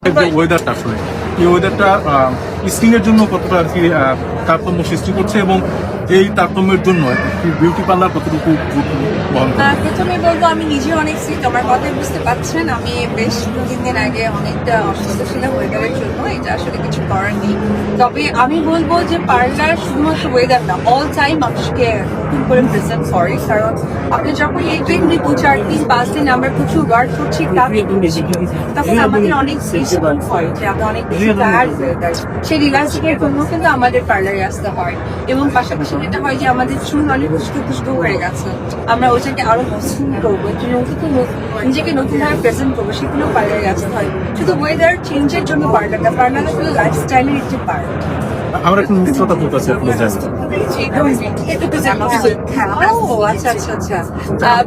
ওয়েদারটা আসলে এই ওয়েদারটা স্কিন এর জন্য কতটা আর কি তারতম্য সৃষ্টি করছে এবং এই তারতম্যের জন্য বিউটি পার্লার কতটুকু বহন করে? প্রথমে বলবো আমি নিজে অনেক সিক, আমার কথাই বুঝতে পারছেন। আমি বেশ 2-3 দিন আগে অনেকটা অসুস্থ ছিলাম ওয়েদারের জন্য, এটা আসলে কিছু করার নেই। তবে আমি বলবো যে পার্লার শুধুমাত্র ওয়েদার না, অল টাইম মানুষকে নতুন করে প্রেজেন্ট করে। কারণ আপনি যখন এই 2-4 দিন 5 দিন আমরা প্রচুর ওয়ার্ক করছি, তখন আমাদের অনেক বেশি হয় যে আমরা অনেক বেশি টায়ার্ড হয়ে যাই। সেই রিল্যাক্সিং এর জন্য কিন্তু আমাদের পার্লারে আসতে হয়। এবং পাশাপাশি যেটা হয় যে আমাদের চুল অনেক খুশবু হয়ে গেছে, আমরা ওইটাকে আরো মসৃণ করবো, নিজেকে নতুনভাবে প্রেজেন্ট করবো, সেগুলো পার্লারে আসতে হয়। শুধু ওয়েদার চেঞ্জের জন্য পার্লার না, পার্লার আসলে লাইফস্টাইলের একটি পার্ট। আমরা একটু মিশ্রতা বলতেছি আপনি জানেন।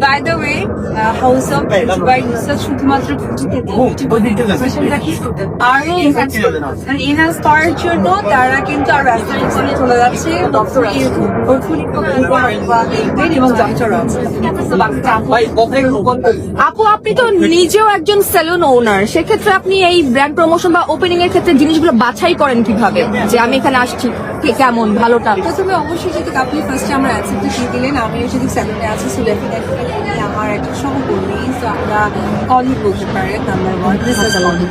By the way, house of by Nusrat শুধুমাত্র আরো এনহান্স করার জন্য তারা কিন্তু আর রেস্টুরেন্টে চলে যাচ্ছে ডক্টর এবং ডক্টর আপু, আপনি তো নিজেও একজন সেলুন ওনার, সেক্ষেত্রে আপনি এই ব্র্যান্ড প্রমোশন বা ওপেনিং এর ক্ষেত্রে জিনিসগুলো বাছাই করেন কিভাবে, যে আমি এখানে আসছি কেমন ভালোটা? প্রথমে অবশ্যই যদি আপনি ফার্স্টে আমার অ্যাকসেপ্টটা দিয়ে দিলেন, আমি যদি স্যালুনে আছি সো ডেফিনেটলি আমার একটা সহকর্মী, সো আমরা কলিগ বলতে পারেন। নাম্বার 1 দিস ইজ কলিগ,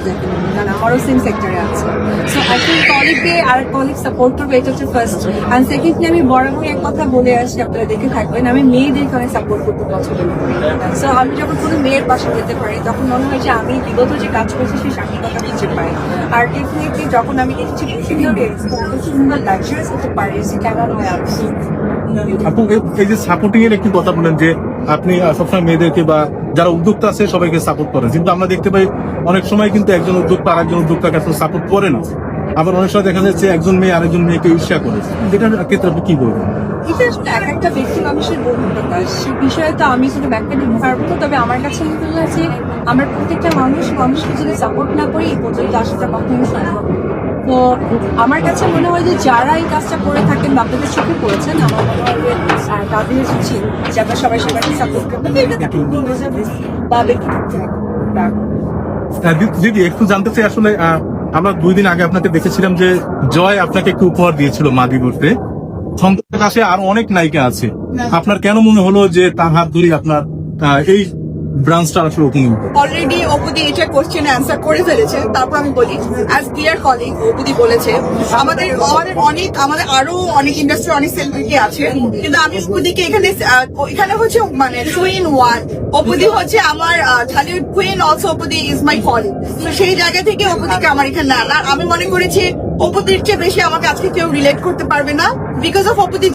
কারণ আমারও সেম সেক্টরে আছে। সো এখন কলিগকে আর কলিগ সাপোর্ট করবে, এটা হচ্ছে ফার্স্ট। অ্যান্ড সেকেন্ডলি আমি বরাবরই এক কথা বলে আসি, আপনারা দেখে থাকবেন, আমি মেয়েদেরকে অনেক সাপোর্ট করতে পছন্দ করি। সো আমি যখন কোনো মেয়ের পাশে যেতে পারি, তখন মনে হয় যে আমি বিগত যে কাজ করছি সেই সার্থকতা দিতে পারি। আর ডেফিনেটলি যখন আমি দেখছি সুন্দর লাক্সারিয়াস হতে পারি, যে কেন নয় আপনি। আপু, এই যে সাপোর্টিং এর একটি কথা বলেন যে আপনি সবসময় মেয়েদেরকে বা যারা উদ্যোক্তা আছে সবাইকে সাপোর্ট করেন, কিন্তু আমরা দেখতে পাই অনেক সময় কিন্তু একজন উদ্যোক্তা আরেকজন উদ্যোক্তাকে আসলে সাপোর্ট করে না। আবার অনেক সময় দেখা যাচ্ছে একজন মেয়ে আরেকজন মেয়েকে ঈর্ষা করে। এটার ক্ষেত্রে আপনি কি বলবেন? এটা আসলে এক একটা ব্যক্তি মানুষের বহু প্রকাশ, সে বিষয়ে তো আমি কোনো ব্যাখ্যা দিতে পারবো না। তবে আমার কাছে মনে হয় যে আমরা প্রত্যেকটা মানুষকে যদি সাপোর্ট না করি, এই পর্যন্ত আসাটা কখনোই সম্ভব না। তো আমার কাছে মনে হয় যে যারা এই কাজটা করে থাকেন বা আপনাদের চোখে পড়েছেন, আমার মনে হয় যে তাদের উচিত যে আমরা সবাই সবাইকে সাপোর্ট করবো। বা দিদি, একটু জানতে চাই আসলে আমরা 2 দিন আগে আপনাকে দেখেছিলাম যে জয় আপনাকে একটু উপহার দিয়েছিল মা দিবসে। সংকটের কাছে আরো অনেক নায়িকা আছে, আপনার কেন মনে হলো যে তার হাত ধরে আপনার এই ব্রাঞ্চটা আসলে ওপেনিং? অলরেডি অপুদি এটা কোশ্চেনে অ্যান্সার করে ফেলেছে। তারপর আমি বলি, অ্যাজ ডিয়ার কলিগ, অপুদি বলেছে আমাদের আরো অনেক ইন্ডাস্ট্রি অনেক সেলিব্রিটি আছে, কিন্তু আমি অপুদিকে এখানে হচ্ছে মানে 2-in-1। অপুদি হচ্ছে আমার ঢালিউড কুইন, অলসো অপুদি ইজ মাই কলিগ। তো সেই জায়গা থেকে অপুদিকে আমার এখানে না, আমি মনে করেছি অপুদির চেয়ে বেশি আমাকে আজকে কেউ রিলেট করতে পারবে না বিকজ অফ অপুদি।